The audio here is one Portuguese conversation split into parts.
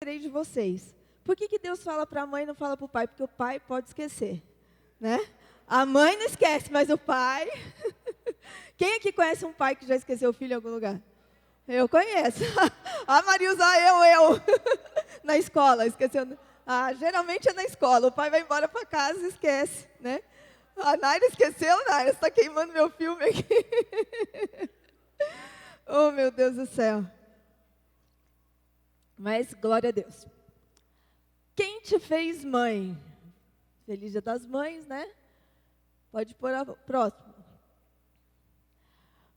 esquecerei de vocês. Por que Deus fala para a mãe e não fala para o pai? Porque o pai pode esquecer, né? A mãe não esquece, mas o pai... Quem aqui conhece um pai que já esqueceu o filho em algum lugar? Eu conheço. A Marilza, eu. Na escola, esquecendo. Geralmente é na escola. O pai vai embora para casa e esquece, né? A Naira esqueceu, Naira, você está queimando meu filme aqui. Oh, meu Deus do céu. Mas, glória a Deus. Quem te fez mãe? Feliz Dia das Mães, né? Pode pôr a próxima.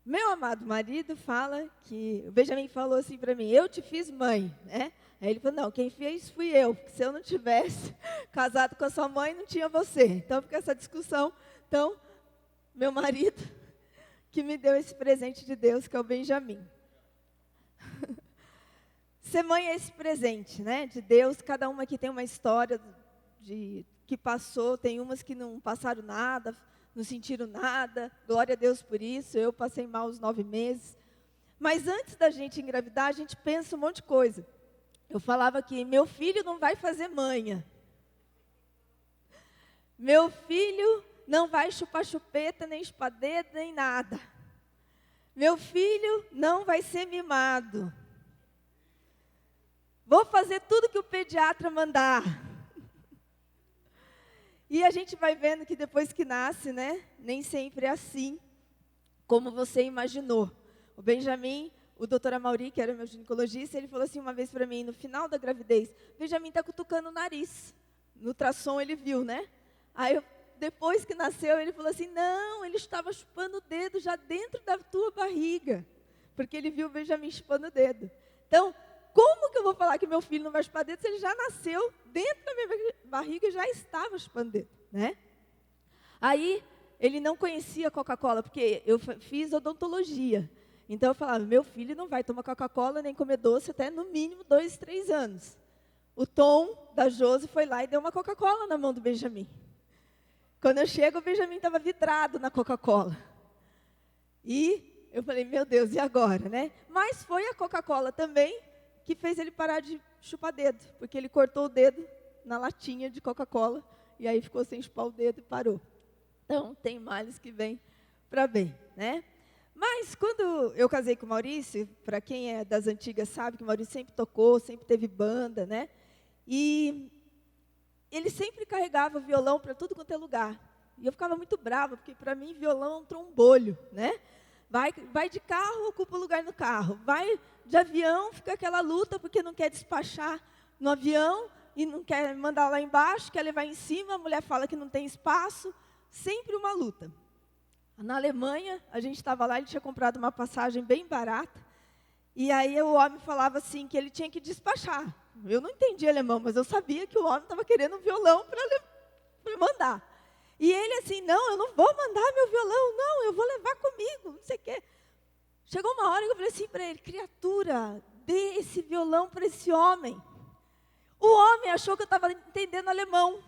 Meu amado marido fala que... O Benjamin falou assim para mim, eu te fiz mãe, né? Aí ele falou, não, quem fez fui eu. Porque se eu não tivesse casado com a sua mãe, não tinha você. Então, fica essa discussão. Então, meu marido que me deu esse presente de Deus, que é o Benjamin. Ser mãe é esse presente, né? De Deus. Cada uma aqui tem uma história que passou. Tem umas que não passaram nada, não sentiram nada. Glória a Deus por isso. Eu passei mal os 9 meses. Mas antes da gente engravidar, a gente pensa um monte de coisa. Eu falava que meu filho não vai fazer manha. Meu filho não vai chupar chupeta, nem espadeiro, nem nada. Meu filho não vai ser mimado. Vou fazer tudo que o pediatra mandar. E a gente vai vendo que depois que nasce, né? Nem sempre é assim, como você imaginou. O Benjamin, o doutor Amauri, que era meu ginecologista, ele falou assim uma vez para mim, no final da gravidez, Benjamin está cutucando o nariz. No ultrassom ele viu, né? Aí, depois que nasceu, ele falou assim, não, ele estava chupando o dedo já dentro da tua barriga. Porque ele viu o Benjamin chupando o dedo. Então, como que eu vou falar que meu filho não vai chupar dedo se ele já nasceu dentro da minha barriga e já estava chupando dedo, né? Aí, ele não conhecia Coca-Cola, porque eu fiz odontologia. Então, eu falava, meu filho não vai tomar Coca-Cola nem comer doce até no mínimo 2, 3 anos. O Tom, da Josi, foi lá e deu uma Coca-Cola na mão do Benjamin. Quando eu chego, o Benjamin estava vidrado na Coca-Cola. E eu falei, meu Deus, e agora, né? Mas foi a Coca-Cola também que fez ele parar de chupar dedo, porque ele cortou o dedo na latinha de Coca-Cola, e aí ficou sem chupar o dedo e parou. Então, tem males que vêm para bem, né? Mas, quando eu casei com o Maurício, para quem é das antigas sabe que o Maurício sempre tocou, sempre teve banda, né? E ele sempre carregava o violão para tudo quanto é lugar. E eu ficava muito brava, porque para mim violão é um trombolho, né? Vai de carro, ocupa o lugar no carro. Vai de avião, fica aquela luta, porque não quer despachar no avião e não quer mandar lá embaixo, quer levar em cima, a mulher fala que não tem espaço. Sempre uma luta. Na Alemanha, a gente estava lá, ele tinha comprado uma passagem bem barata. E aí o homem falava assim, que ele tinha que despachar. Eu não entendi alemão, mas eu sabia que o homem estava querendo um violão para mandar. E ele assim, não, eu não vou mandar meu violão, não, eu vou levar comigo, não sei o quê. Chegou uma hora que eu falei assim para ele, criatura, dê esse violão para esse homem. O homem achou que eu estava entendendo alemão.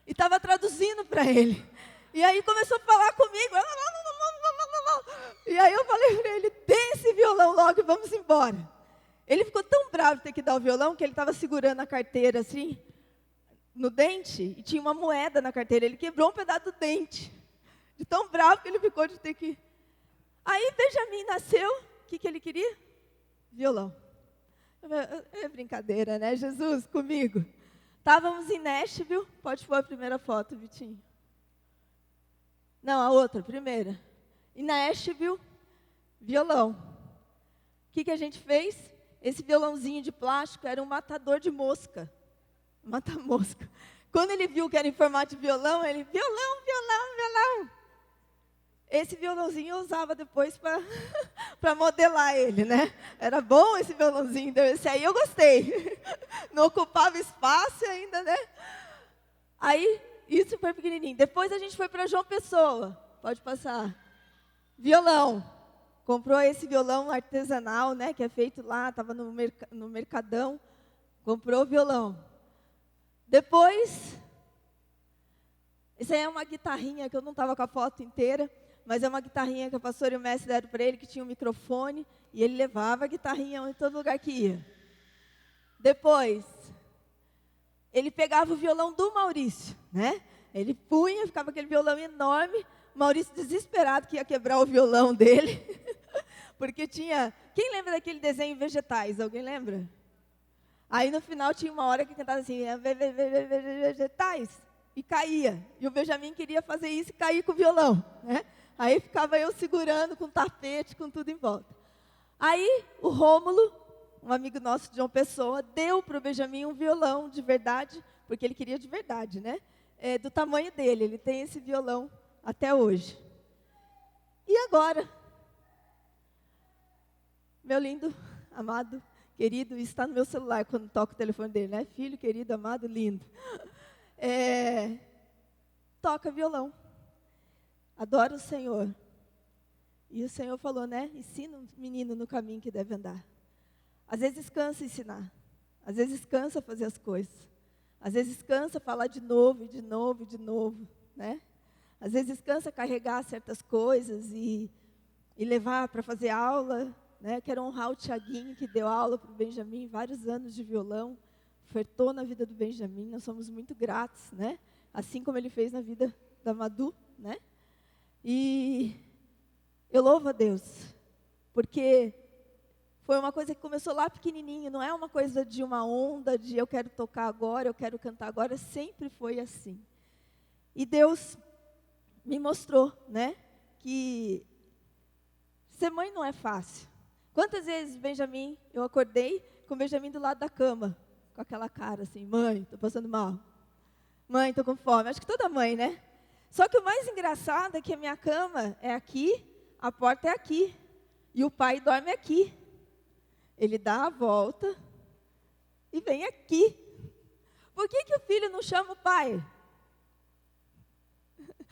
E estava traduzindo para ele. E aí começou a falar comigo. E aí eu falei para ele, dê esse violão logo e vamos embora. Ele ficou tão bravo de ter que dar o violão, que ele estava segurando a carteira assim, no dente, e tinha uma moeda na carteira. Ele quebrou um pedaço do dente. De tão bravo que ele ficou de ter que... Aí Benjamin nasceu, o que ele queria? Violão. É brincadeira, né? Jesus, comigo. Estávamos em Nashville, pode pôr a primeira foto, Vitinho. Não, a outra, a primeira. Em Nashville, violão. O que a gente fez? Esse violãozinho de plástico era um matador de mosca. Mata-mosca. Quando ele viu que era em formato de violão, ele, violão. Esse violãozinho eu usava depois para modelar ele, né? Era bom esse violãozinho, esse aí eu gostei. Não ocupava espaço ainda, né? Aí, isso foi pequenininho. Depois a gente foi para João Pessoa. Pode passar. Violão. Comprou esse violão artesanal, né? Que é feito lá, estava no Mercadão. Comprou o violão. Depois, isso aí é uma guitarrinha que eu não estava com a foto inteira, mas é uma guitarrinha que a pastora e o mestre deram para ele, que tinha um microfone, e ele levava a guitarrinha em todo lugar que ia. Depois, ele pegava o violão do Maurício, né? Ele punha, ficava aquele violão enorme. O Maurício desesperado que ia quebrar o violão dele. Porque tinha... Quem lembra daquele desenho Vegetais? Alguém lembra? Aí no final tinha uma hora que cantava assim, vegetais, e caía. E o Benjamin queria fazer isso e cair com o violão, né? Aí ficava eu segurando com tapete, com tudo em volta. Aí o Rômulo, um amigo nosso de João Pessoa, deu para o Benjamin um violão de verdade, porque ele queria de verdade, né? Do tamanho dele, ele tem esse violão até hoje. E agora? Meu lindo, amado, querido, está no meu celular quando toco o telefone dele, né? Filho, querido, amado, lindo. Toca violão. Adora o Senhor. E o Senhor falou, né? Ensina o menino no caminho que deve andar. Às vezes cansa ensinar. Às vezes cansa fazer as coisas. Às vezes cansa falar de novo, de novo, de novo, né? Às vezes cansa carregar certas coisas e levar para fazer aula, né? Quero honrar o Tiaguinho, que deu aula para o Benjamin, vários anos de violão, ofertou na vida do Benjamin, nós somos muito gratos, né? Assim como ele fez na vida da Madu, né? E eu louvo a Deus, porque foi uma coisa que começou lá pequenininho, não é uma coisa de uma onda, de eu quero tocar agora, eu quero cantar agora, sempre foi assim. E Deus me mostrou, né, que ser mãe não é fácil. Quantas vezes, Benjamin, eu acordei com o Benjamin do lado da cama, com aquela cara assim, mãe, estou passando mal. Mãe, estou com fome. Acho que toda mãe, né? Só que o mais engraçado é que a minha cama é aqui, a porta é aqui, e o pai dorme aqui. Ele dá a volta e vem aqui. Por que o filho não chama o pai?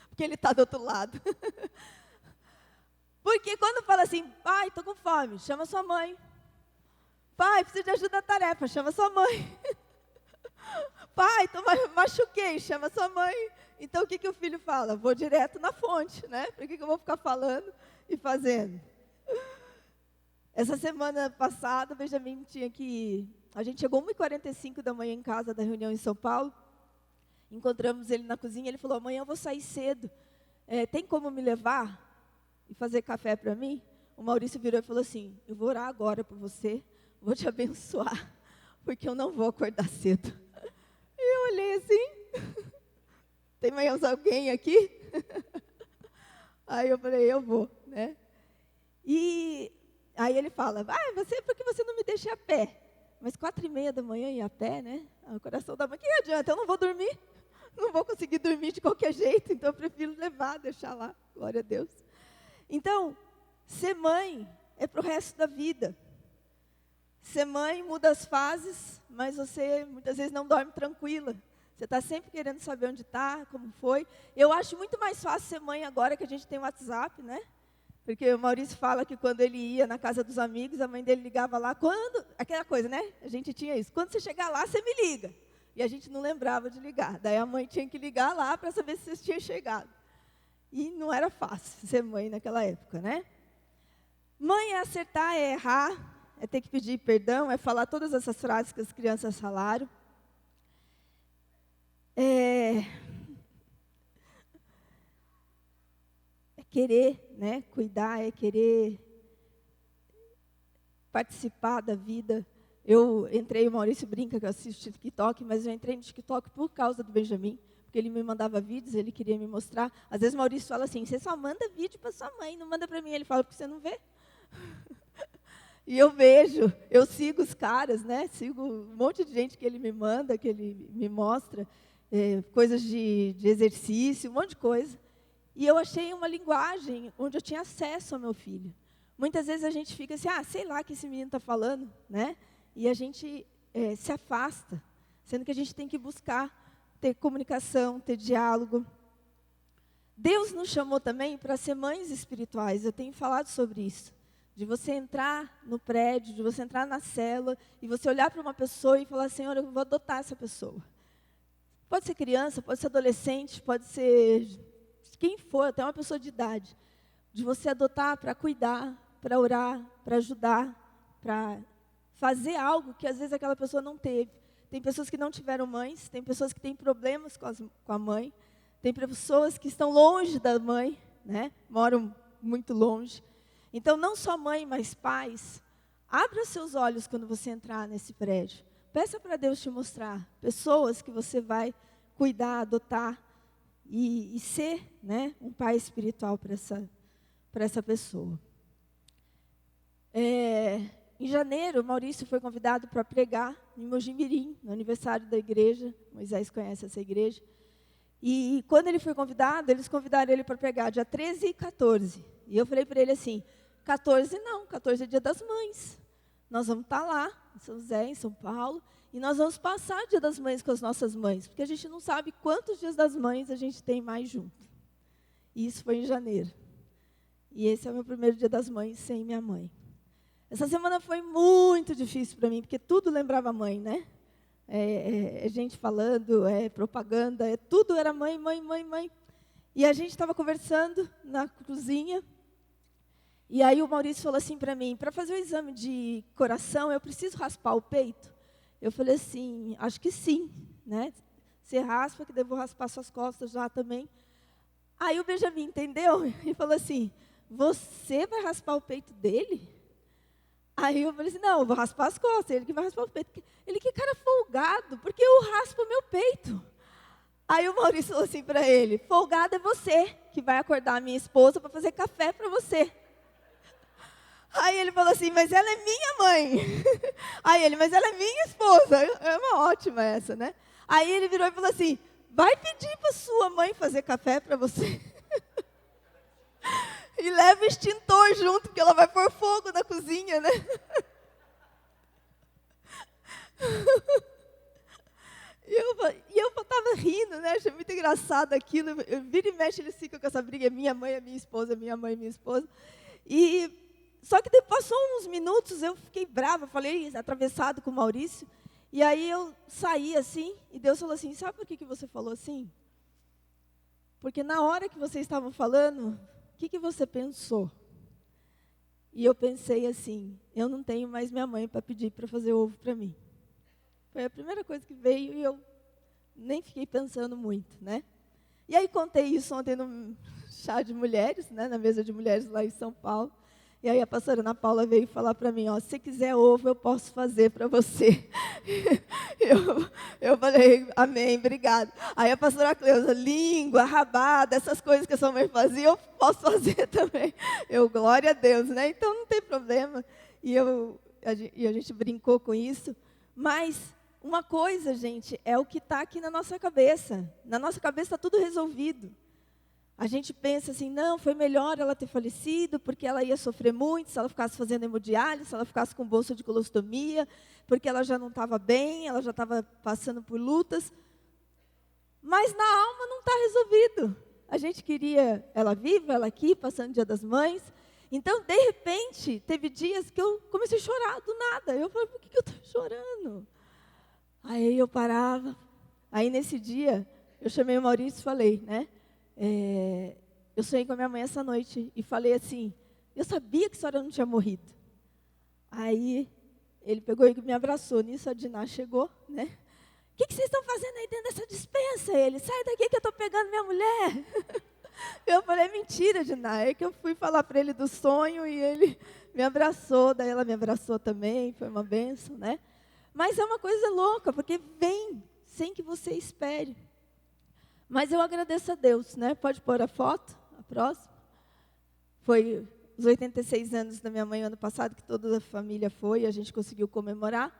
Porque ele está do outro lado. Porque quando fala assim, pai, estou com fome, chama sua mãe. Pai, preciso de ajuda na tarefa, chama sua mãe. Pai, machuquei, chama sua mãe. Então o que o filho fala? Vou direto na fonte, né? Por que eu vou ficar falando e fazendo? Essa semana passada, o Benjamin tinha que... A gente chegou 1h45 da manhã em casa da reunião em São Paulo. Encontramos ele na cozinha, ele falou, amanhã eu vou sair cedo. Tem como me levar e fazer café para mim? O Maurício virou e falou assim, eu vou orar agora por você, vou te abençoar, porque eu não vou acordar cedo. E eu olhei assim, tem mais alguém aqui? Aí eu falei, eu vou, né? E aí ele fala, por que você não me deixa a pé? Mas 4h30 da manhã ir a pé, né? O coração da mãe, que adianta? Eu não vou dormir. Não vou conseguir dormir de qualquer jeito, então eu prefiro levar, deixar lá. Glória a Deus. Então, ser mãe é para o resto da vida. Ser mãe muda as fases, mas você muitas vezes não dorme tranquila. Você está sempre querendo saber onde está, como foi. Eu acho muito mais fácil ser mãe agora que a gente tem WhatsApp, né? Porque o Maurício fala que quando ele ia na casa dos amigos, a mãe dele ligava lá. Aquela coisa, né? A gente tinha isso. Quando você chegar lá, você me liga. E a gente não lembrava de ligar. Daí a mãe tinha que ligar lá para saber se vocês tinham chegado. E não era fácil ser mãe naquela época, né? Mãe é acertar, é errar, é ter que pedir perdão, é falar todas essas frases que as crianças falaram. É querer, né, cuidar, é querer participar da vida. Eu entrei, o Maurício brinca que eu assisto TikTok, mas eu entrei no TikTok por causa do Benjamin, porque ele me mandava vídeos, ele queria me mostrar. Às vezes o Maurício fala assim, você só manda vídeo para sua mãe, não manda para mim. Ele fala, porque você não vê. E eu vejo, eu sigo os caras, né? Sigo um monte de gente que ele me manda, que ele me mostra, coisas de exercício, um monte de coisa. E eu achei uma linguagem onde eu tinha acesso ao meu filho. Muitas vezes a gente fica assim, sei lá o que esse menino está falando, né? E a gente se afasta, sendo que a gente tem que buscar ter comunicação, ter diálogo. Deus nos chamou também para ser mães espirituais, eu tenho falado sobre isso. De você entrar no prédio, de você entrar na célula, e você olhar para uma pessoa e falar, Senhor, eu vou adotar essa pessoa. Pode ser criança, pode ser adolescente, pode ser quem for, até uma pessoa de idade. De você adotar para cuidar, para orar, para ajudar, para fazer algo que às vezes aquela pessoa não teve. Tem pessoas que não tiveram mães, tem pessoas que têm problemas com a mãe, tem pessoas que estão longe da mãe, né? Moram muito longe. Então, não só mãe, mas pais, abra seus olhos quando você entrar nesse prédio. Peça para Deus te mostrar pessoas que você vai cuidar, adotar e ser, né, um pai espiritual para essa pessoa. Em janeiro, o Maurício foi convidado para pregar em Mojimirim, no aniversário da igreja. Moisés conhece essa igreja. E quando ele foi convidado, eles convidaram ele para pregar dia 13 e 14. E eu falei para ele assim, 14 não, 14 é dia das mães. Nós vamos estar lá, em São José, em São Paulo, e nós vamos passar o dia das mães com as nossas mães, porque a gente não sabe quantos dias das mães a gente tem mais junto. E isso foi em janeiro. E esse é o meu primeiro dia das mães sem minha mãe. Essa semana foi muito difícil para mim, porque tudo lembrava mãe, né? Gente falando, propaganda, tudo era mãe, mãe, mãe, mãe. E a gente estava conversando na cozinha, e aí o Maurício falou assim para mim, para fazer o exame de coração, eu preciso raspar o peito? Eu falei assim, acho que sim, né? Você raspa, que devo raspar suas costas já também. Aí o Benjamin entendeu e falou assim, você vai raspar o peito dele? Aí eu falei assim, não, eu vou raspar as costas, ele que vai raspar o peito. Ele, que cara folgado, porque eu raspo o meu peito. Aí o Maurício falou assim para ele, folgado é você, que vai acordar a minha esposa para fazer café para você. Aí ele falou assim, mas ela é minha mãe. Aí ele, mas ela é minha esposa. É uma ótima essa, né? Aí ele virou e falou assim, vai pedir para sua mãe fazer café para você. E leva o extintor junto, porque ela vai pôr fogo na cozinha, né? E eu estava rindo, né? Achei muito engraçado aquilo. Eu vira e mexe, eles ficam com essa briga, minha mãe é minha esposa, minha mãe é minha esposa. Só que depois, passou uns minutos, eu fiquei brava, falei, atravessado com o Maurício. E aí eu saí assim, e Deus falou assim, sabe por que você falou assim? Porque na hora que vocês estavam falando, o que você pensou? E eu pensei assim, eu não tenho mais minha mãe para pedir para fazer ovo para mim. Foi a primeira coisa que veio e eu nem fiquei pensando muito, né? E aí contei isso ontem no chá de mulheres, né, na mesa de mulheres lá em São Paulo. E aí a pastora Ana Paula veio falar para mim, ó, se você quiser ovo, eu posso fazer para você. Eu falei, amém, obrigada. Aí a pastora Cleusa, língua, rabada, essas coisas que a sua mãe fazia, eu posso fazer também. Eu, glória a Deus, né? Então não tem problema. E a gente brincou com isso. Mas uma coisa, gente, é o que está aqui na nossa cabeça. Na nossa cabeça está tudo resolvido. A gente pensa assim, não, foi melhor ela ter falecido, porque ela ia sofrer muito se ela ficasse fazendo hemodiálise, se ela ficasse com bolsa de colostomia, porque ela já não estava bem, ela já estava passando por lutas. Mas na alma não está resolvido. A gente queria ela viva, ela aqui, passando o Dia das Mães. Então, de repente, teve dias que eu comecei a chorar do nada. Eu falei, por que eu estou chorando? Aí eu parava. Aí nesse dia, eu chamei o Maurício e falei, né? Eu sonhei com a minha mãe essa noite e falei assim, eu sabia que a senhora não tinha morrido. Aí ele pegou e me abraçou. Nisso a Diná chegou, né? O que vocês estão fazendo aí dentro dessa despensa? Ele, sai daqui que eu estou pegando minha mulher. Eu falei, mentira, Diná. É que eu fui falar para ele do sonho e ele me abraçou. Daí ela me abraçou também, foi uma bênção, né? Mas é uma coisa louca, porque vem sem que você espere. Mas eu agradeço a Deus, né? Pode pôr a foto, a próxima. Foi os 86 anos da minha mãe ano passado, que toda a família foi, a gente conseguiu comemorar.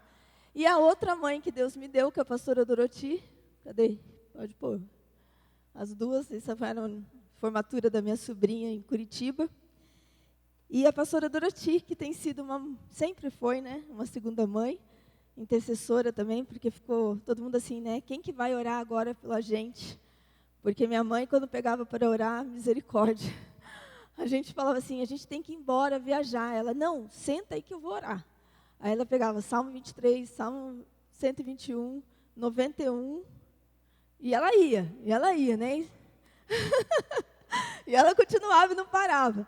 E a outra mãe que Deus me deu, que é a pastora Doroti. Cadê? Pode pôr. As duas, essa foi a formatura da minha sobrinha em Curitiba. E a pastora Doroti, que tem sido sempre foi, né? Uma segunda mãe, intercessora também, porque ficou todo mundo assim, né? Quem que vai orar agora pela gente? Porque minha mãe, quando pegava para orar, misericórdia. A gente falava assim, a gente tem que ir embora, viajar. Ela, não, senta aí que eu vou orar. Aí ela pegava Salmo 23, Salmo 121, 91, e ela ia, né? E ela continuava e não parava.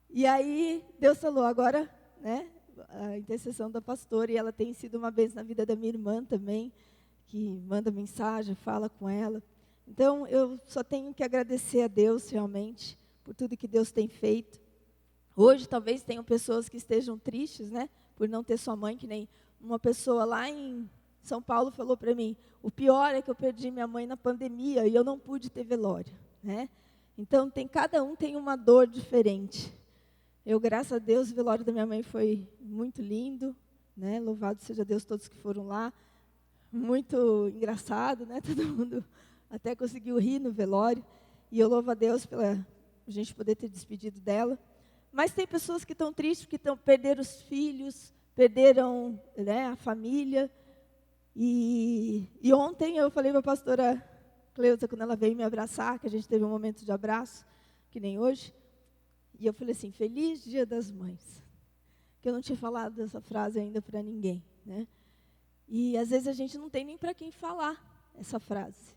E aí, Deus falou, agora, né, a intercessão da pastora, e ela tem sido uma bênção na vida da minha irmã também, que manda mensagem, fala com ela. Então, eu só tenho que agradecer a Deus, realmente, por tudo que Deus tem feito. Hoje, talvez, tenham pessoas que estejam tristes, né, por não ter sua mãe, que nem uma pessoa lá em São Paulo falou para mim, o pior é que eu perdi minha mãe na pandemia e eu não pude ter velório, né? Então, cada um tem uma dor diferente. Eu, graças a Deus, o velório da minha mãe foi muito lindo, né? Louvado seja Deus, todos que foram lá. Muito engraçado, né? Todo mundo até conseguiu rir no velório. E eu louvo a Deus pela a gente poder ter despedido dela. Mas tem pessoas que estão tristes, que perderam os filhos, perderam, né, a família. E ontem eu falei para a pastora Cleusa, quando ela veio me abraçar, que a gente teve um momento de abraço, que nem hoje. E eu falei assim, feliz Dia das Mães. Que eu não tinha falado essa frase ainda para ninguém, né? E às vezes a gente não tem nem para quem falar essa frase.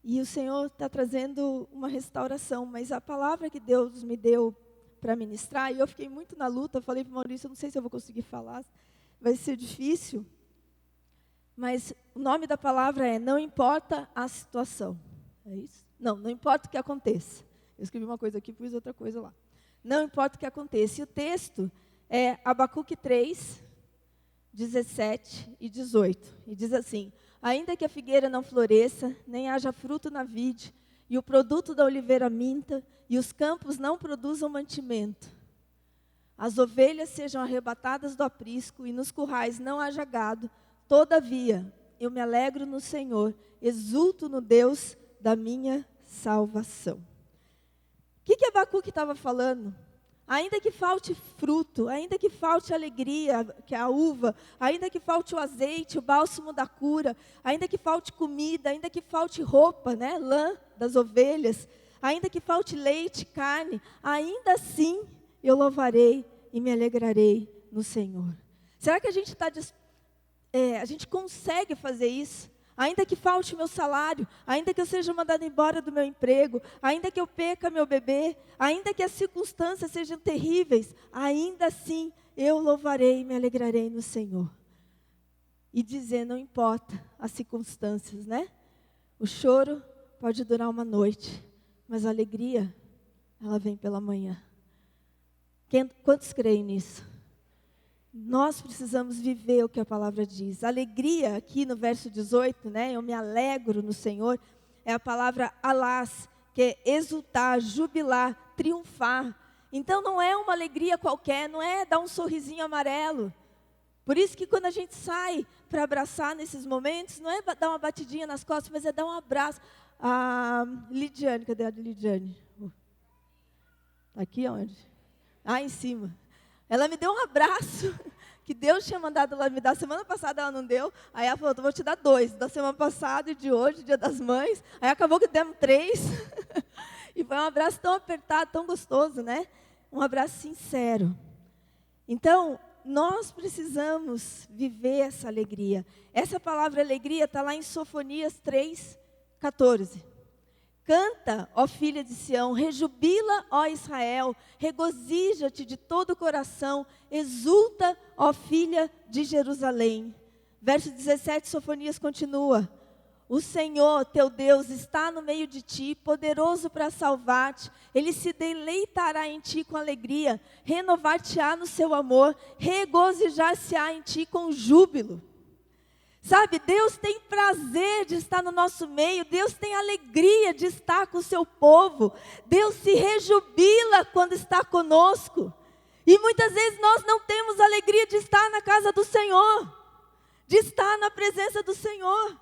E o Senhor está trazendo uma restauração, mas a palavra que Deus me deu para ministrar, e eu fiquei muito na luta, eu falei para o Maurício, eu não sei se eu vou conseguir falar, vai ser difícil, mas o nome da palavra é, não importa a situação. É isso? Não importa o que aconteça. Eu escrevi uma coisa aqui, pus outra coisa lá. Não importa o que aconteça. E o texto é Abacuque 3, 17 e 18. E diz assim, ainda que a figueira não floresça, nem haja fruto na vide, e o produto da oliveira minta, e os campos não produzam mantimento, as ovelhas sejam arrebatadas do aprisco, e nos currais não haja gado, todavia, eu me alegro no Senhor, exulto no Deus da minha salvação. O que Abacuque estava falando? Ainda que falte fruto, ainda que falte alegria, que é a uva, ainda que falte o azeite, o bálsamo da cura, ainda que falte comida, ainda que falte roupa, né, lã das ovelhas, ainda que falte leite, carne, ainda assim eu louvarei e me alegrarei no Senhor. Será que a gente a gente consegue fazer isso? Ainda que falte o meu salário, ainda que eu seja mandado embora do meu emprego, ainda que eu perca meu bebê, ainda que as circunstâncias sejam terríveis, ainda assim eu louvarei e me alegrarei no Senhor. E dizer, não importa as circunstâncias, né? O choro pode durar uma noite, mas a alegria, ela vem pela manhã. Quantos creem nisso? Nós precisamos viver o que a palavra diz. Alegria, aqui no verso 18, né? Eu me alegro no Senhor, é a palavra alás, que é exultar, jubilar, triunfar. Então não é uma alegria qualquer, não é dar um sorrisinho amarelo. Por isso que quando a gente sai para abraçar nesses momentos, não é dar uma batidinha nas costas, mas é dar um abraço. A Lidiane, cadê a Lidiane? Aqui onde? Em cima. Ela me deu um abraço, que Deus tinha mandado ela me dar. Semana passada ela não deu, aí ela falou, vou te dar 2, da semana passada e de hoje, Dia das Mães. Aí acabou que demos 3. E foi um abraço tão apertado, tão gostoso, né? Um abraço sincero. Então, nós precisamos viver essa alegria. Essa palavra alegria está lá em Sofonias 3, 14. Canta, ó filha de Sião, rejubila, ó Israel, regozija-te de todo o coração, exulta, ó filha de Jerusalém. Verso 17, Sofonias continua. O Senhor, teu Deus, está no meio de ti, poderoso para salvar-te. Ele se deleitará em ti com alegria, renovar-te-á no seu amor, regozijar-se-á em ti com júbilo. Sabe, Deus tem prazer de estar no nosso meio, Deus tem alegria de estar com o seu povo, Deus se rejubila quando está conosco. E muitas vezes nós não temos alegria de estar na casa do Senhor, de estar na presença do Senhor.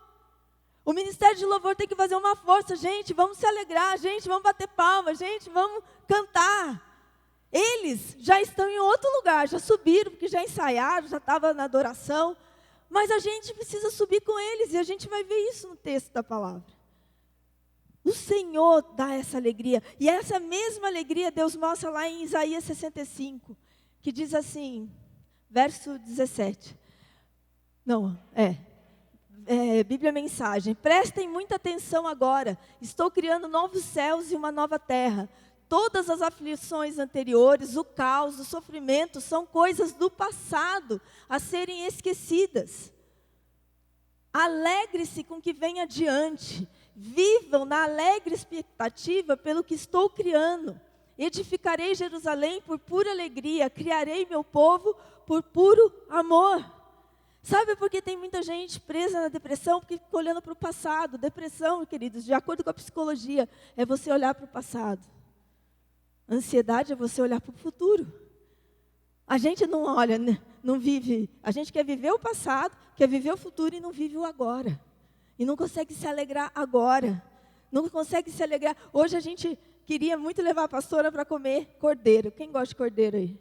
O Ministério de Louvor tem que fazer uma força, gente, vamos se alegrar, gente, vamos bater palmas, gente, vamos cantar. Eles já estão em outro lugar, já subiram, porque já ensaiaram, já estavam na adoração. Mas a gente precisa subir com eles, e a gente vai ver isso no texto da palavra. O Senhor dá essa alegria, e essa mesma alegria Deus mostra lá em Isaías 65, que diz assim, verso 17. Bíblia Mensagem. Prestem muita atenção agora, estou criando novos céus e uma nova terra. Todas as aflições anteriores, o caos, o sofrimento, são coisas do passado a serem esquecidas. Alegre-se com o que vem adiante. Vivam na alegre expectativa pelo que estou criando. Edificarei Jerusalém por pura alegria. Criarei meu povo por puro amor. Sabe por que tem muita gente presa na depressão? Porque fica olhando para o passado. Depressão, queridos, de acordo com a psicologia, é você olhar para o passado. Ansiedade é você olhar para o futuro. A gente não olha, não vive. A gente quer viver o passado, quer viver o futuro e não vive o agora. E não consegue se alegrar agora. Não consegue se alegrar. Hoje a gente queria muito levar a pastora para comer cordeiro. Quem gosta de cordeiro aí?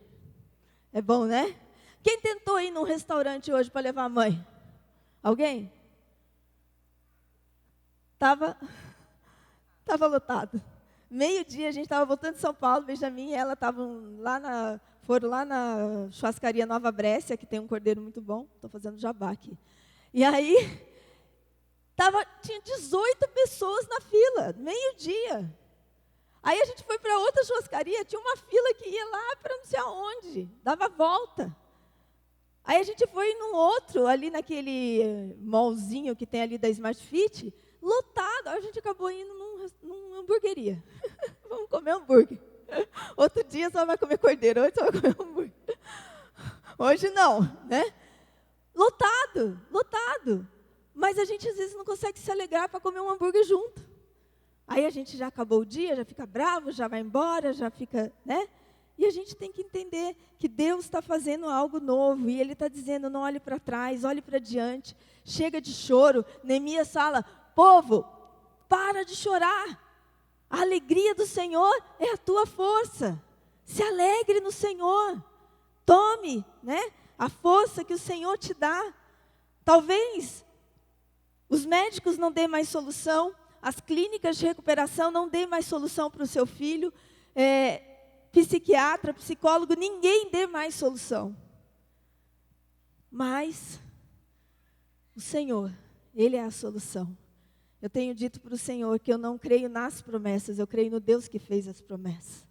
É bom, né? Quem tentou ir num restaurante hoje para levar a mãe? Alguém? Tava lotado. Meio-dia, a gente estava voltando de São Paulo, Benjamin e ela foram lá na churrascaria Nova Brécia, que tem um cordeiro muito bom. Estou fazendo jabá aqui. E aí, tinha 18 pessoas na fila, meio-dia. Aí a gente foi para outra churrascaria, tinha uma fila que ia lá para não sei aonde, dava volta. Aí a gente foi num outro, ali naquele mallzinho que tem ali da Smart Fit, lotado. Aí a gente acabou indo numa hamburgueria. Vamos comer hambúrguer. Outro dia só vai comer cordeiro, hoje só vai comer hambúrguer. Hoje não, né? Lotado. Mas a gente às vezes não consegue se alegrar para comer um hambúrguer junto. Aí a gente já acabou o dia, já fica bravo, já vai embora, já fica, né? E a gente tem que entender que Deus está fazendo algo novo. E Ele está dizendo, não olhe para trás, olhe para diante. Chega de choro. Neemias fala, povo, para de chorar. A alegria do Senhor é a tua força. Se alegre no Senhor. Tome, né, a força que o Senhor te dá. Talvez os médicos não dêem mais solução. As clínicas de recuperação não dêem mais solução para o seu filho. Psiquiatra, psicólogo, ninguém dê mais solução. Mas o Senhor, Ele é a solução. Eu tenho dito para o Senhor que eu não creio nas promessas, eu creio no Deus que fez as promessas.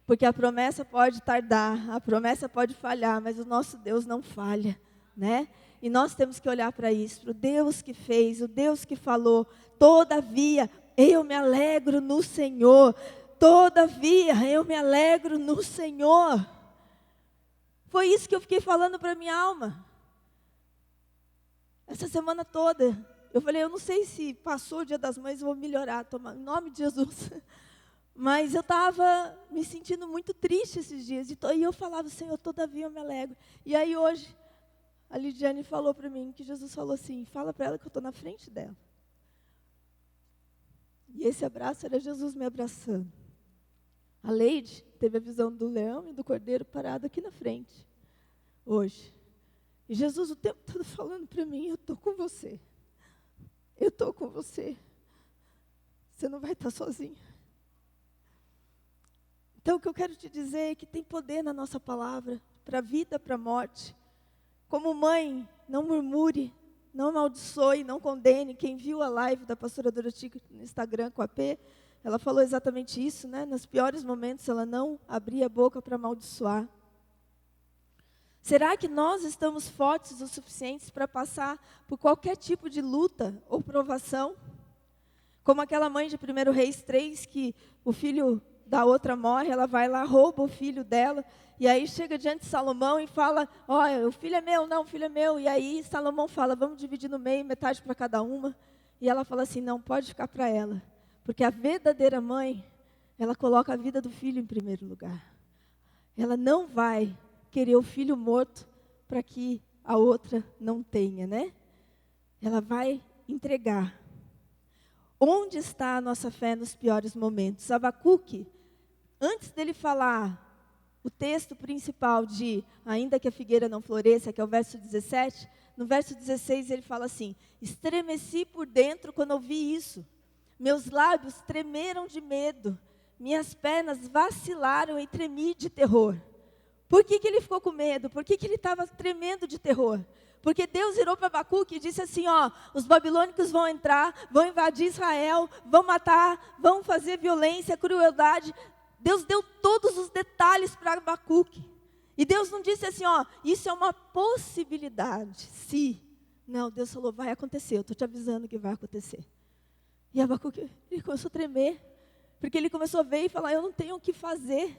Porque a promessa pode tardar, a promessa pode falhar, mas o nosso Deus não falha, né? E nós temos que olhar para isso, para o Deus que fez, o Deus que falou. Todavia, eu me alegro no Senhor. Todavia, eu me alegro no Senhor. Foi isso que eu fiquei falando para minha alma. Essa semana toda. Eu falei, eu não sei se passou o Dia das Mães, eu vou melhorar, em nome de Jesus. Mas eu estava me sentindo muito triste esses dias. E eu falava, Senhor, todavia eu me alegro. E aí hoje, a Lidiane falou para mim, que Jesus falou assim, fala para ela que eu estou na frente dela. E esse abraço era Jesus me abraçando. A Leide teve a visão do leão e do cordeiro parado aqui na frente, hoje. E Jesus o tempo todo falando para mim, eu estou com você. Eu estou com você. Você não vai estar sozinha. Então, o que eu quero te dizer é que tem poder na nossa palavra, para a vida, para a morte. Como mãe, não murmure, não amaldiçoe, não condene. Quem viu a live da pastora Doroti no Instagram com a P, ela falou exatamente isso, né? Nos piores momentos, ela não abria a boca para amaldiçoar. Será que nós estamos fortes o suficientes para passar por qualquer tipo de luta ou provação? Como aquela mãe de 1 Reis 3, que o filho da outra morre, ela vai lá, rouba o filho dela, e aí chega diante de Salomão e fala, olha, o filho é meu, não, o filho é meu. E aí Salomão fala, vamos dividir no meio, metade para cada uma. E ela fala assim, não, pode ficar para ela. Porque a verdadeira mãe, ela coloca a vida do filho em primeiro lugar. Ela não vai querer o filho morto para que a outra não tenha, né? Ela vai entregar. Onde está a nossa fé nos piores momentos? Abacuque, antes dele falar o texto principal de ainda que a figueira não floresça, que é o verso 17, no verso 16 ele fala assim, estremeci por dentro quando ouvi isso, meus lábios tremeram de medo, minhas pernas vacilaram e tremi de terror. Por que ele ficou com medo? Por que ele estava tremendo de terror? Porque Deus virou para Abacuque e disse assim, os babilônicos vão entrar, vão invadir Israel, vão matar, vão fazer violência, crueldade. Deus deu todos os detalhes para Abacuque. E Deus não disse assim, ó, isso é uma possibilidade, se. Não, Deus falou, vai acontecer, eu estou te avisando que vai acontecer. E Abacuque, ele começou a tremer, porque ele começou a ver e falar, eu não tenho o que fazer.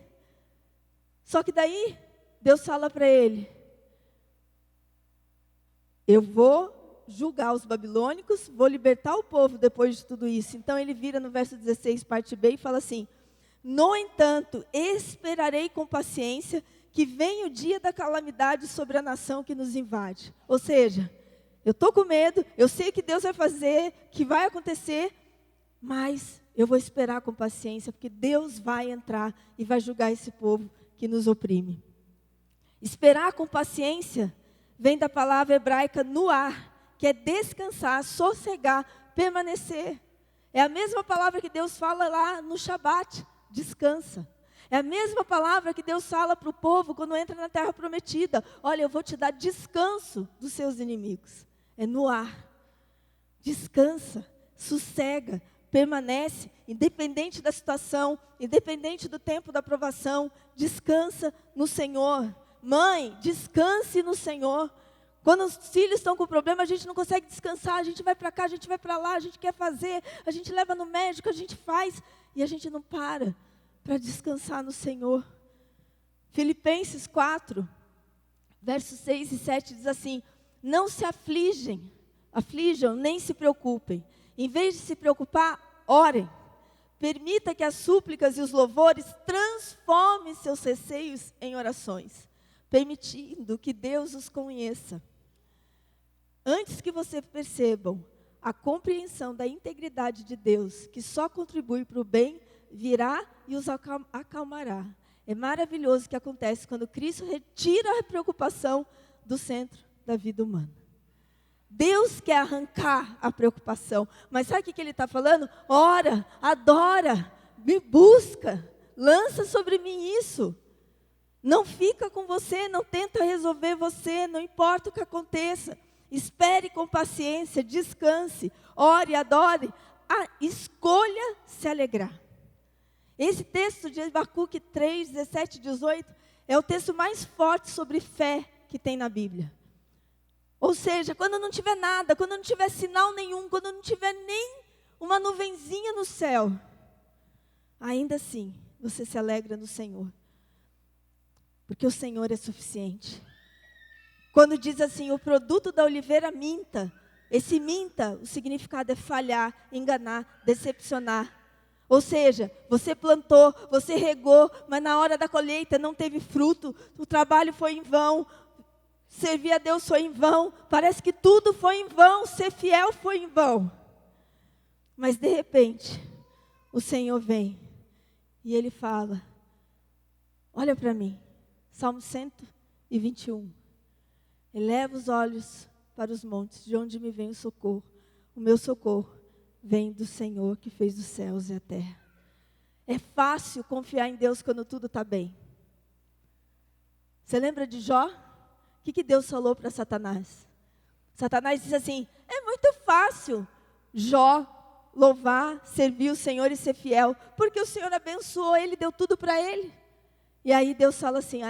Só que daí, Deus fala para ele, eu vou julgar os babilônicos, vou libertar o povo depois de tudo isso. Então ele vira no verso 16, parte B, e fala assim, no entanto, esperarei com paciência que venha o dia da calamidade sobre a nação que nos invade. Ou seja, eu estou com medo, eu sei que Deus vai fazer, que vai acontecer, mas eu vou esperar com paciência, porque Deus vai entrar e vai julgar esse povo que nos oprime. Esperar com paciência vem da palavra hebraica nuar, que é descansar, sossegar, permanecer. É a mesma palavra que Deus fala lá no Shabat, descansa. É a mesma palavra que Deus fala para o povo quando entra na terra prometida. Olha, eu vou te dar descanso dos seus inimigos. É nuar. Descansa, sossega, permanece, independente da situação, independente do tempo da provação, descansa no Senhor. Mãe, descanse no Senhor. Quando os filhos estão com problema, a gente não consegue descansar, a gente vai para cá, a gente vai para lá, a gente quer fazer, a gente leva no médico, a gente faz, e a gente não para descansar no Senhor. Filipenses 4, versos 6 e 7 diz assim, não se aflijam, nem se preocupem. Em vez de se preocupar, orem. Permita que as súplicas e os louvores transformem seus receios em orações, permitindo que Deus os conheça. Antes que vocês percebam a compreensão da integridade de Deus, que só contribui para o bem, virá e os acalmará. É maravilhoso o que acontece quando Cristo retira a preocupação do centro da vida humana. Deus quer arrancar a preocupação, mas sabe o que Ele está falando? Ora, adora, me busca, lança sobre mim isso. Não fica com você, não tenta resolver você, não importa o que aconteça. Espere com paciência, descanse, ore, adore, escolha se alegrar. Esse texto de Abacuque 3, 17 e 18 é o texto mais forte sobre fé que tem na Bíblia. Ou seja, quando não tiver nada, quando não tiver sinal nenhum, quando não tiver nem uma nuvenzinha no céu, ainda assim, você se alegra no Senhor. Porque o Senhor é suficiente. Quando diz assim, o produto da oliveira minta, esse minta, o significado é falhar, enganar, decepcionar. Ou seja, você plantou, você regou, mas na hora da colheita não teve fruto, o trabalho foi em vão, servir a Deus foi em vão, parece que tudo foi em vão, ser fiel foi em vão. Mas de repente, o Senhor vem e Ele fala, olha para mim, Salmo 121. Eleva os olhos para os montes, de onde me vem o socorro. O meu socorro vem do Senhor que fez os céus e a terra. É fácil confiar em Deus quando tudo está bem. Você lembra de Jó? O que Deus falou para Satanás? Satanás disse assim, é muito fácil Jó louvar, servir o Senhor e ser fiel, porque o Senhor abençoou ele, deu tudo para ele. E aí Deus fala assim,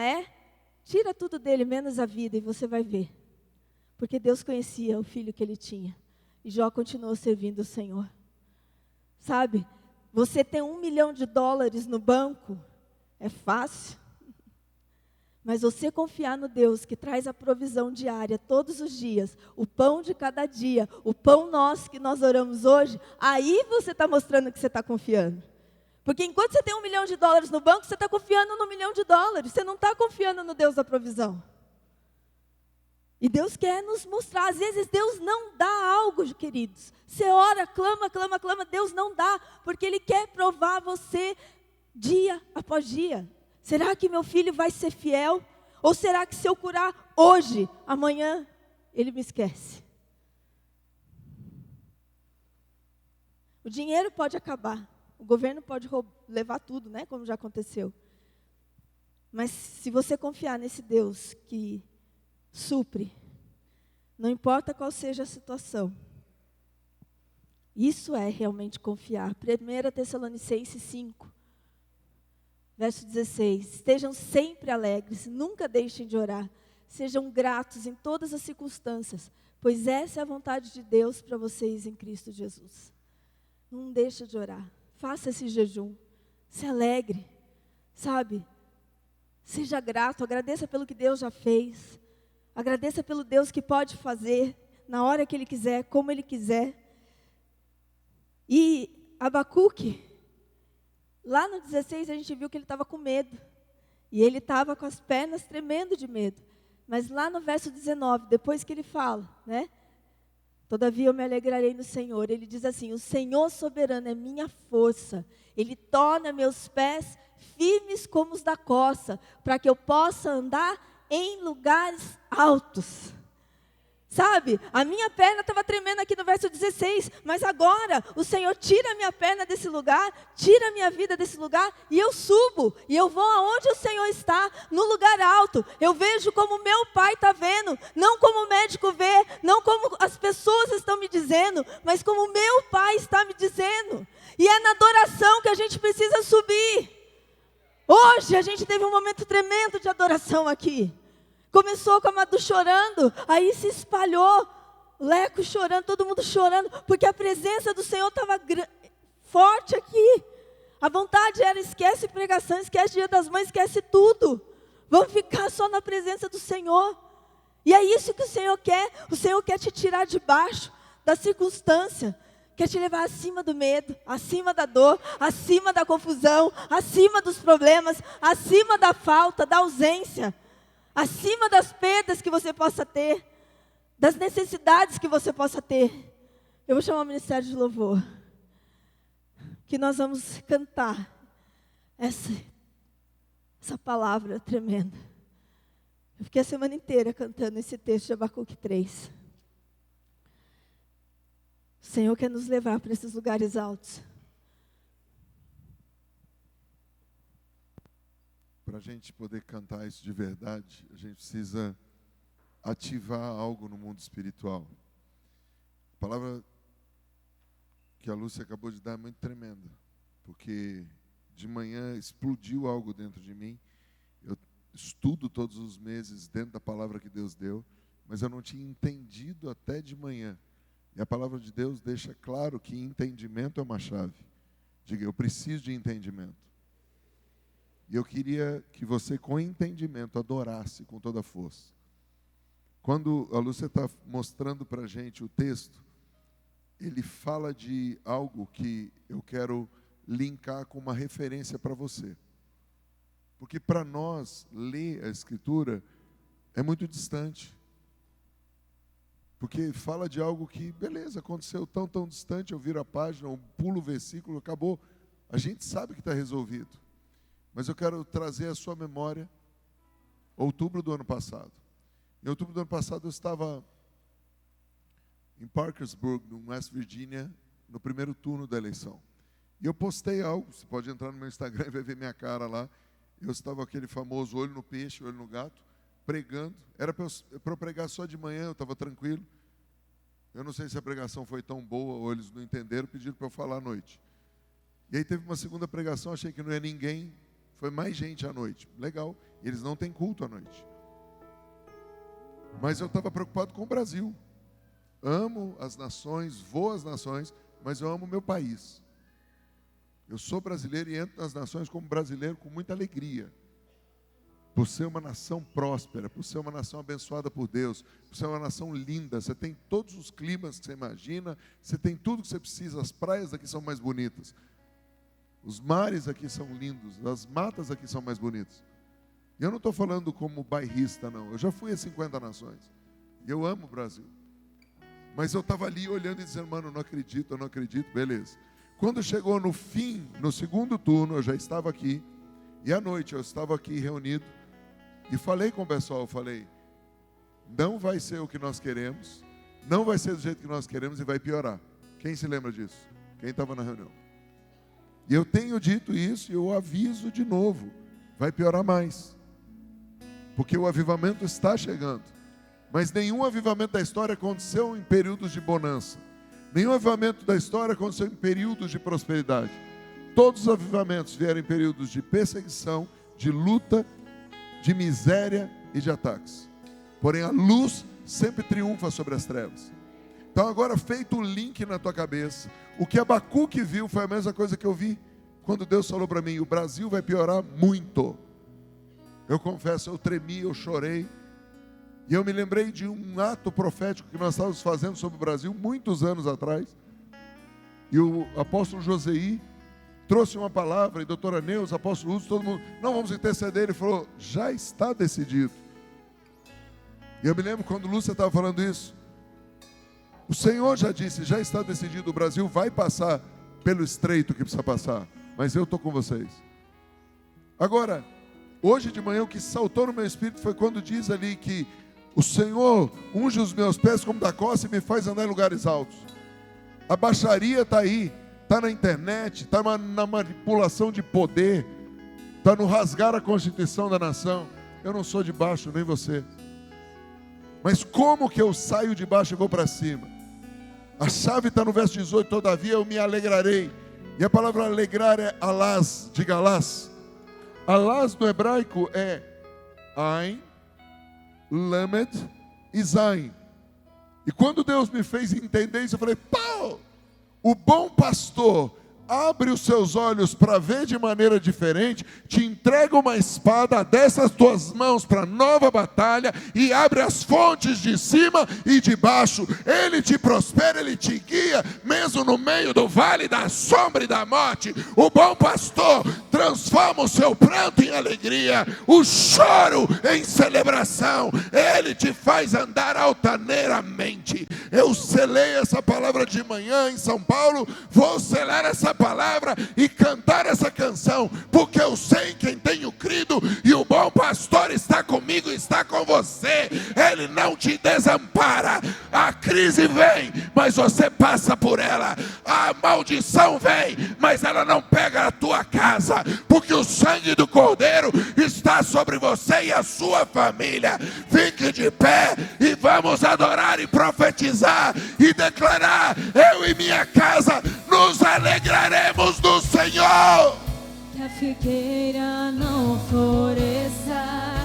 tira tudo dele, menos a vida, e você vai ver. Porque Deus conhecia o filho que ele tinha. E Jó continuou servindo o Senhor. Sabe, você tem $1 milhão no banco, é fácil. Mas você confiar no Deus que traz a provisão diária todos os dias, o pão de cada dia, o pão nosso que nós oramos hoje, aí você está mostrando que você está confiando. Porque enquanto você tem $1 milhão no banco, você está confiando no $1 milhão, você não está confiando no Deus da provisão. E Deus quer nos mostrar, às vezes Deus não dá algo, queridos. Você ora, clama, Deus não dá, porque Ele quer provar você dia após dia. Será que meu filho vai ser fiel? Ou será que se eu curar hoje, amanhã, ele me esquece? O dinheiro pode acabar. O governo pode levar tudo, né? Como já aconteceu. Mas se você confiar nesse Deus que supre, não importa qual seja a situação, isso é realmente confiar. 1 Tessalonicenses 5. Verso 16, estejam sempre alegres, nunca deixem de orar. Sejam gratos em todas as circunstâncias, pois essa é a vontade de Deus para vocês em Cristo Jesus. Não deixa de orar, faça esse jejum, se alegre, sabe? Seja grato, agradeça pelo que Deus já fez. Agradeça pelo Deus que pode fazer, na hora que Ele quiser, como Ele quiser. E Abacuque, lá no 16 a gente viu que ele estava com medo. E ele estava com as pernas tremendo de medo. Mas lá no verso 19, depois que ele fala, né? Todavia eu me alegrarei no Senhor. Ele diz assim, o Senhor soberano é minha força. Ele torna meus pés firmes como os da coça, para que eu possa andar em lugares altos. Sabe, a minha perna estava tremendo aqui no verso 16, mas agora o Senhor tira a minha perna desse lugar, tira a minha vida desse lugar, e eu subo, e eu vou aonde o Senhor está, no lugar alto. Eu vejo como meu Pai está vendo, não como o médico vê, não como as pessoas estão me dizendo, mas como meu Pai está me dizendo. E é na adoração que a gente precisa subir. Hoje a gente teve um momento tremendo de adoração aqui. Começou com a Madu chorando, aí se espalhou, Leco chorando, todo mundo chorando, porque a presença do Senhor estava forte aqui. A vontade era, esquece pregação, esquece Dia das Mães, esquece tudo. Vamos ficar só na presença do Senhor. E é isso que o Senhor quer te tirar de baixo da circunstância, quer te levar acima do medo, acima da dor, acima da confusão, acima dos problemas, acima da falta, da ausência. Acima das perdas que você possa ter, das necessidades que você possa ter. Eu vou chamar o Ministério de Louvor, que nós vamos cantar essa palavra tremenda. Eu fiquei a semana inteira cantando esse texto de Abacuque 3. O Senhor quer nos levar para esses lugares altos. Para a gente poder cantar isso de verdade, a gente precisa ativar algo no mundo espiritual. A palavra que a Lúcia acabou de dar é muito tremenda, porque de manhã explodiu algo dentro de mim. Eu estudo todos os meses dentro da palavra que Deus deu, mas eu não tinha entendido até de manhã. E a palavra de Deus deixa claro que entendimento é uma chave. Diga, eu preciso de entendimento. E eu queria que você, com entendimento, adorasse com toda a força. Quando a Lúcia está mostrando para a gente o texto, ele fala de algo que eu quero linkar com uma referência para você. Porque para nós, ler a Escritura é muito distante. Porque fala de algo que, beleza, aconteceu tão distante, eu viro a página, eu pulo o versículo, acabou. A gente sabe que está resolvido. Mas eu quero trazer à sua memória outubro do ano passado. Em outubro do ano passado eu estava em Parkersburg, no West Virginia, no primeiro turno da eleição. E eu postei algo, você pode entrar no meu Instagram e vai ver minha cara lá. Eu estava aquele famoso olho no peixe, olho no gato, pregando. Era para eu pregar só de manhã, eu estava tranquilo. Eu não sei se a pregação foi tão boa ou eles não entenderam, pediram para eu falar à noite. E aí teve uma segunda pregação, achei que não ia ninguém. Foi mais gente à noite. Legal. Eles não têm culto à noite. Mas eu estava preocupado com o Brasil. Amo as nações, vou às nações, mas eu amo o meu país. Eu sou brasileiro e entro nas nações como brasileiro com muita alegria. Por ser uma nação próspera, por ser uma nação abençoada por Deus, por ser uma nação linda. Você tem todos os climas que você imagina, você tem tudo que você precisa. As praias aqui são mais bonitas. Os mares aqui são lindos, as matas aqui são mais bonitas. E eu não estou falando como bairrista, não. Eu já fui a 50 nações. E eu amo o Brasil. Mas eu estava ali olhando e dizendo, mano, eu não acredito, beleza. Quando chegou no fim, no segundo turno, eu já estava aqui. E à noite eu estava aqui reunido. E falei com o pessoal, falei, não vai ser o que nós queremos. Não vai ser do jeito que nós queremos e vai piorar. Quem se lembra disso? Quem estava na reunião? E eu tenho dito isso e eu aviso de novo. Vai piorar mais. Porque o avivamento está chegando. Mas nenhum avivamento da história aconteceu em períodos de bonança. Nenhum avivamento da história aconteceu em períodos de prosperidade. todos os avivamentos vieram em períodos de perseguição, de luta, de miséria e de ataques. Porém, a luz sempre triunfa sobre as trevas. Então agora, feito o link na tua cabeça, o que Abacuque viu foi a mesma coisa que eu vi quando Deus falou para mim: o Brasil vai piorar muito. Eu confesso, eu tremi, eu chorei. E eu me lembrei de um ato profético que nós estávamos fazendo sobre o Brasil muitos anos atrás. E o apóstolo Joseí trouxe uma palavra, e a doutora Neuza, apóstolo Uso, todo mundo: não, vamos interceder. Ele falou: já está decidido. E eu me lembro quando Lúcia estava falando isso. O Senhor já disse, já está decidido, o Brasil vai passar pelo estreito que precisa passar. Mas eu estou com vocês. Agora, hoje de manhã o que saltou no meu espírito foi quando diz ali que o Senhor unge os meus pés como da costa e me faz andar em lugares altos. A baixaria está aí, está na internet, está na manipulação de poder, está no rasgar a Constituição da nação. Eu não sou de baixo, nem você. Mas como que eu saio de baixo e vou para cima? A chave está no verso 18, todavia eu me alegrarei. E a palavra alegrar é alás, diga alás. Alás no hebraico é Ain, Lamed e Zain. E quando Deus me fez entender isso, eu falei: pau! O bom pastor abre os seus olhos para ver de maneira diferente, te entrega uma espada, desce as tuas mãos para nova batalha e abre as fontes de cima e de baixo. Ele te prospera, ele te guia, mesmo no meio do vale da sombra e da morte. O bom pastor transforma o seu pranto em alegria, o choro em celebração. Ele te faz andar altaneiramente. Eu selei essa palavra de manhã em São Paulo, vou selar essa palavra e cantar essa canção, porque eu sei em quem tenho crido, e o bom pastor está comigo, está com você. Ele não te desampara. A crise vem, mas você passa por ela. A maldição vem, mas ela não pega a tua casa, porque o sangue do Cordeiro está sobre você e a sua família. Fique de pé e vamos adorar e profetizar e declarar: eu e minha casa nos alegraremos do Senhor. Que a figueira não floresça,